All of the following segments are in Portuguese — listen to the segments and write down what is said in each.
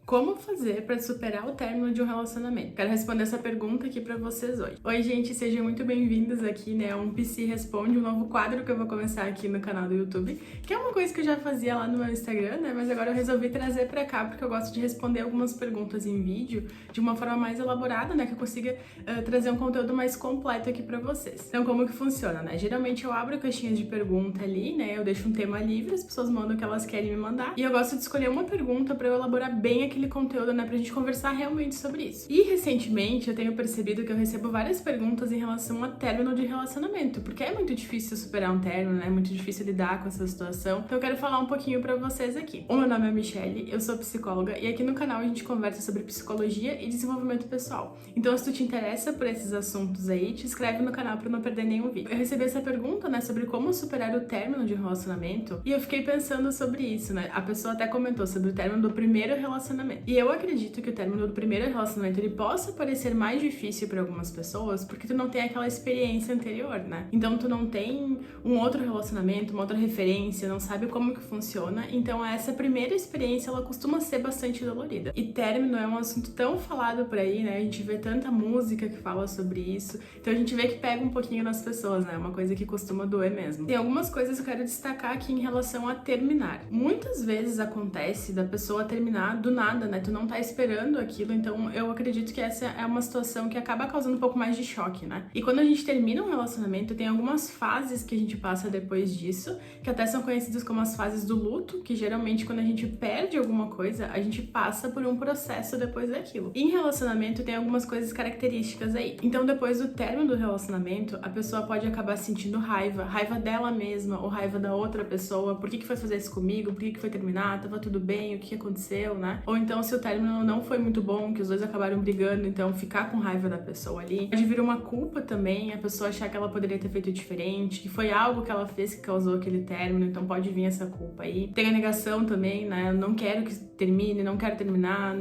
Como fazer para superar o término de um relacionamento? Quero responder essa pergunta aqui para vocês hoje. Oi, gente, sejam muito bem-vindos aqui, né? Um PC Responde, um novo quadro que eu vou começar aqui no canal do YouTube, que é uma coisa que eu já fazia lá no meu Instagram, né? Mas agora eu resolvi trazer para cá porque eu gosto de responder algumas perguntas em vídeo de uma forma mais elaborada, né? Que eu consiga trazer um conteúdo mais completo aqui para vocês. Então, como que funciona, né? Geralmente eu abro caixinhas de pergunta ali, né? Eu deixo um tema livre, as pessoas mandam o que elas querem me mandar. E eu gosto de escolher uma pergunta para eu elaborar bem aquele conteúdo, né, pra gente conversar realmente sobre isso. E recentemente eu tenho percebido que eu recebo várias perguntas em relação a término de relacionamento, porque é muito difícil superar um término, né, é muito difícil lidar com essa situação. Então eu quero falar um pouquinho pra vocês aqui. O meu nome é Michelle, eu sou psicóloga e aqui no canal a gente conversa sobre psicologia e desenvolvimento pessoal. Então se tu te interessa por esses assuntos aí, te inscreve no canal pra não perder nenhum vídeo. Eu recebi essa pergunta, né, sobre como superar o término de um relacionamento e eu fiquei pensando sobre isso, né, a pessoa até comentou sobre o término do primeiro relacionamento. E eu acredito que o término do primeiro relacionamento ele possa parecer mais difícil para algumas pessoas porque tu não tem aquela experiência anterior, né? Então tu não tem um outro relacionamento, uma outra referência, não sabe como que funciona. Então essa primeira experiência ela costuma ser bastante dolorida. E término é um assunto tão falado por aí, né? A gente vê tanta música que fala sobre isso. Então a gente vê que pega um pouquinho nas pessoas, né? É uma coisa que costuma doer mesmo. Tem algumas coisas que eu quero destacar aqui em relação a terminar. Muitas vezes acontece da pessoa terminar do nada, né? Tu não tá esperando aquilo, então eu acredito que essa é uma situação que acaba causando um pouco mais de choque, né? E quando a gente termina um relacionamento, tem algumas fases que a gente passa depois disso, que até são conhecidas como as fases do luto, que geralmente quando a gente perde alguma coisa, a gente passa por um processo depois daquilo. E em relacionamento tem algumas coisas características aí. Então depois do término do relacionamento, a pessoa pode acabar sentindo raiva dela mesma ou raiva da outra pessoa. Por que foi fazer isso comigo? Por que foi terminar? Tava tudo bem? O que aconteceu, né? Ou então se o término não foi muito bom, que os dois acabaram brigando, então ficar com raiva da pessoa ali. Pode vir uma culpa também, a pessoa achar que ela poderia ter feito diferente, que foi algo que ela fez que causou aquele término, então pode vir essa culpa aí. Tem a negação também, né? Eu não quero que termine, não quero terminar,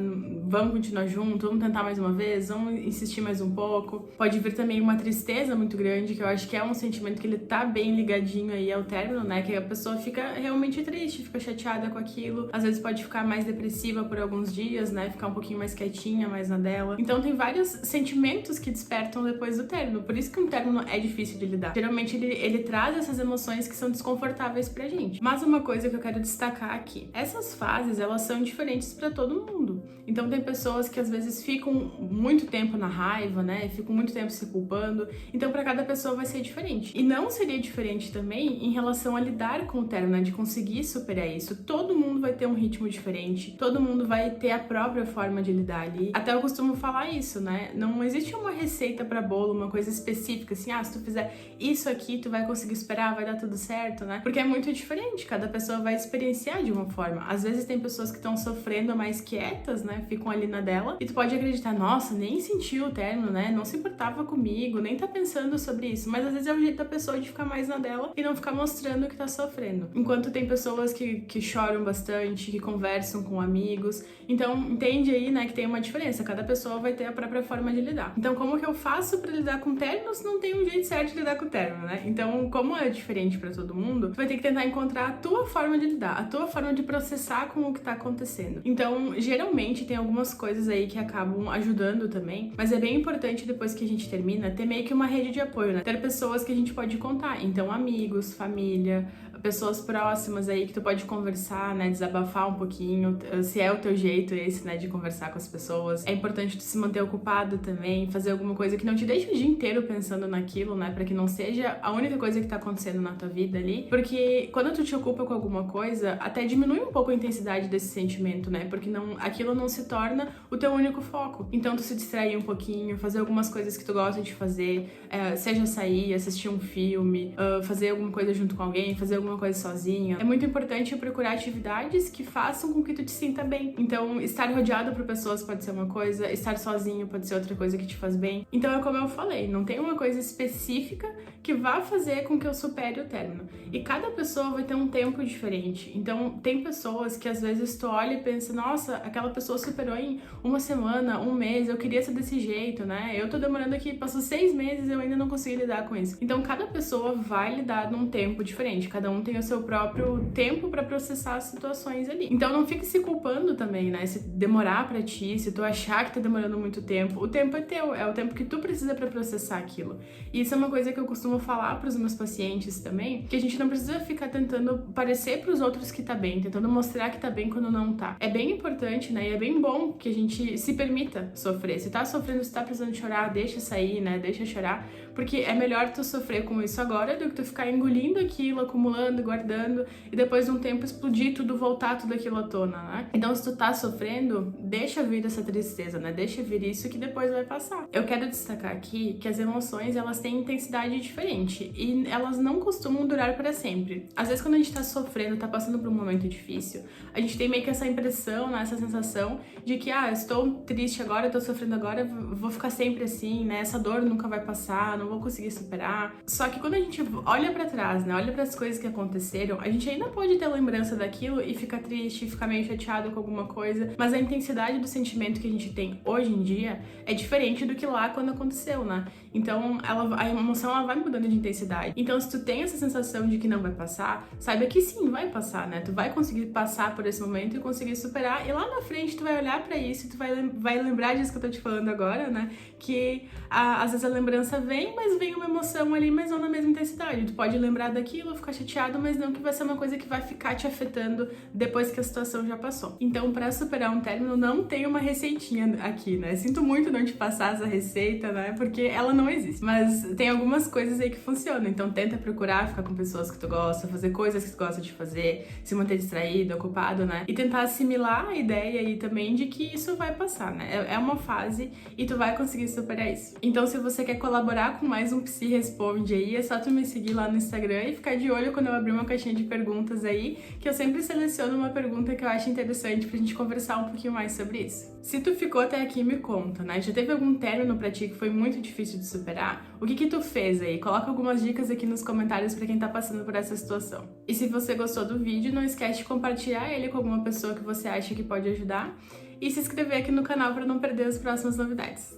vamos continuar junto, vamos tentar mais uma vez, vamos insistir mais um pouco. Pode vir também uma tristeza muito grande, que eu acho que é um sentimento que ele tá bem ligadinho aí ao término, né? Que a pessoa fica realmente triste, fica chateada com aquilo, às vezes pode ficar mais depressiva por alguns dias, né? Ficar um pouquinho mais quietinha, mais na dela. Então tem vários sentimentos que despertam depois do término. Por isso que um término é difícil de lidar. Geralmente ele traz essas emoções que são desconfortáveis pra gente. Mas uma coisa que eu quero destacar aqui. Essas fases, elas são diferentes pra todo mundo. Então tem pessoas que às vezes ficam muito tempo na raiva, né? Ficam muito tempo se culpando. Então pra cada pessoa vai ser diferente. E não seria diferente também em relação a lidar com o término, né? De conseguir superar isso. Todo mundo vai ter um ritmo diferente. Todo mundo vai ter a própria forma de lidar ali. Até eu costumo falar isso, né? Não existe uma receita pra bolo, uma coisa específica, assim, se tu fizer isso aqui, tu vai conseguir superar, vai dar tudo certo, né? Porque é muito diferente, cada pessoa vai experienciar de uma forma. Às vezes tem pessoas que estão sofrendo mais quietas, né? Ficam ali na dela, e tu pode acreditar, nossa, nem sentiu o término, né? Não se importava comigo, nem tá pensando sobre isso. Mas às vezes é o jeito da pessoa de ficar mais na dela e não ficar mostrando que tá sofrendo. Enquanto tem pessoas que choram bastante, que conversam com amigos. Então, entende aí, né, que tem uma diferença. Cada pessoa vai ter a própria forma de lidar. Então, como que eu faço pra lidar com términos? Não tem um jeito certo de lidar com término, né? Então, como é diferente pra todo mundo, tu vai ter que tentar encontrar a tua forma de lidar, a tua forma de processar com o que tá acontecendo. Então, geralmente, tem algumas coisas aí que acabam ajudando também, mas é bem importante depois que a gente termina, ter meio que uma rede de apoio, né? Ter pessoas que a gente pode contar. Então, amigos, família, pessoas próximas aí que tu pode conversar, né, desabafar um pouquinho, se é o teu jeito esse, né, de conversar com as pessoas. É importante tu se manter ocupado também, fazer alguma coisa que não te deixe o dia inteiro pensando naquilo, né, pra que não seja a única coisa que tá acontecendo na tua vida ali, porque quando tu te ocupa com alguma coisa, até diminui um pouco a intensidade desse sentimento, né, porque aquilo não se torna o teu único foco. Então tu se distrair um pouquinho, fazer algumas coisas que tu gosta de fazer, seja sair, assistir um filme, fazer alguma coisa junto com alguém, fazer alguma coisa sozinha. É muito importante procurar atividades que façam com que tu te sinta bem. Então, estar rodeado por pessoas pode ser uma coisa, estar sozinho pode ser outra coisa que te faz bem. Então, é como eu falei, não tem uma coisa específica que vá fazer com que eu supere o término. E cada pessoa vai ter um tempo diferente. Então, tem pessoas que às vezes tu olha e pensa, nossa, aquela pessoa superou em uma semana, um mês, eu queria ser desse jeito, né? Eu tô demorando aqui, passou 6 meses e eu ainda não consegui lidar com isso. Então, cada pessoa vai lidar num tempo diferente, cada um um tem o seu próprio tempo pra processar as situações ali. Então não fique se culpando também, né? Se demorar pra ti, se tu achar que tá demorando muito tempo, o tempo é teu, é o tempo que tu precisa pra processar aquilo. E isso é uma coisa que eu costumo falar pros meus pacientes também, que a gente não precisa ficar tentando parecer pros outros que tá bem, tentando mostrar que tá bem quando não tá. É bem importante, né? E é bem bom que a gente se permita sofrer. Se tá sofrendo, se tá precisando chorar, deixa sair, né? Deixa chorar, porque é melhor tu sofrer com isso agora do que tu ficar engolindo aquilo, acumulando, guardando e depois de um tempo explodir tudo, voltar tudo aquilo à tona, né? Então se tu tá sofrendo, deixa vir essa tristeza, né? Deixa vir isso que depois vai passar. Eu quero destacar aqui que as emoções, elas têm intensidade diferente e elas não costumam durar para sempre. Às vezes quando a gente tá sofrendo, tá passando por um momento difícil, a gente tem meio que essa impressão, né? Essa sensação de que, estou triste agora, tô sofrendo agora, vou ficar sempre assim, né? Essa dor nunca vai passar, não vou conseguir superar. Só que quando a gente olha pra trás, né? Olha pras coisas que aconteceram, a gente ainda pode ter lembrança daquilo e ficar triste, ficar meio chateado com alguma coisa, mas a intensidade do sentimento que a gente tem hoje em dia é diferente do que lá quando aconteceu, né? Então, a emoção, ela vai mudando de intensidade. Então, se tu tem essa sensação de que não vai passar, saiba que sim, vai passar, né? Tu vai conseguir passar por esse momento e conseguir superar, e lá na frente tu vai olhar pra isso e tu vai lembrar disso que eu tô te falando agora, né? Que às vezes a lembrança vem, mas vem uma emoção ali, mas não na mesma intensidade. Tu pode lembrar daquilo, ficar chateado, mas não que vai ser uma coisa que vai ficar te afetando depois que a situação já passou. Então, pra superar um término, não tem uma receitinha aqui, né? Sinto muito não te passar essa receita, né? Porque ela não existe. Mas tem algumas coisas aí que funcionam. Então, tenta procurar ficar com pessoas que tu gosta, fazer coisas que tu gosta de fazer, se manter distraído, ocupado, né? E tentar assimilar a ideia aí também de que isso vai passar, né? É uma fase e tu vai conseguir superar isso. Então, se você quer colaborar com mais um Psi Responde aí, é só tu me seguir lá no Instagram e ficar de olho quando eu abrir uma caixinha de perguntas aí, que eu sempre seleciono uma pergunta que eu acho interessante pra gente conversar um pouquinho mais sobre isso. Se tu ficou até aqui, me conta, né? Já teve algum término pra ti que foi muito difícil de superar? O que tu fez aí? Coloca algumas dicas aqui nos comentários pra quem tá passando por essa situação. E se você gostou do vídeo, não esquece de compartilhar ele com alguma pessoa que você acha que pode ajudar e se inscrever aqui no canal pra não perder as próximas novidades.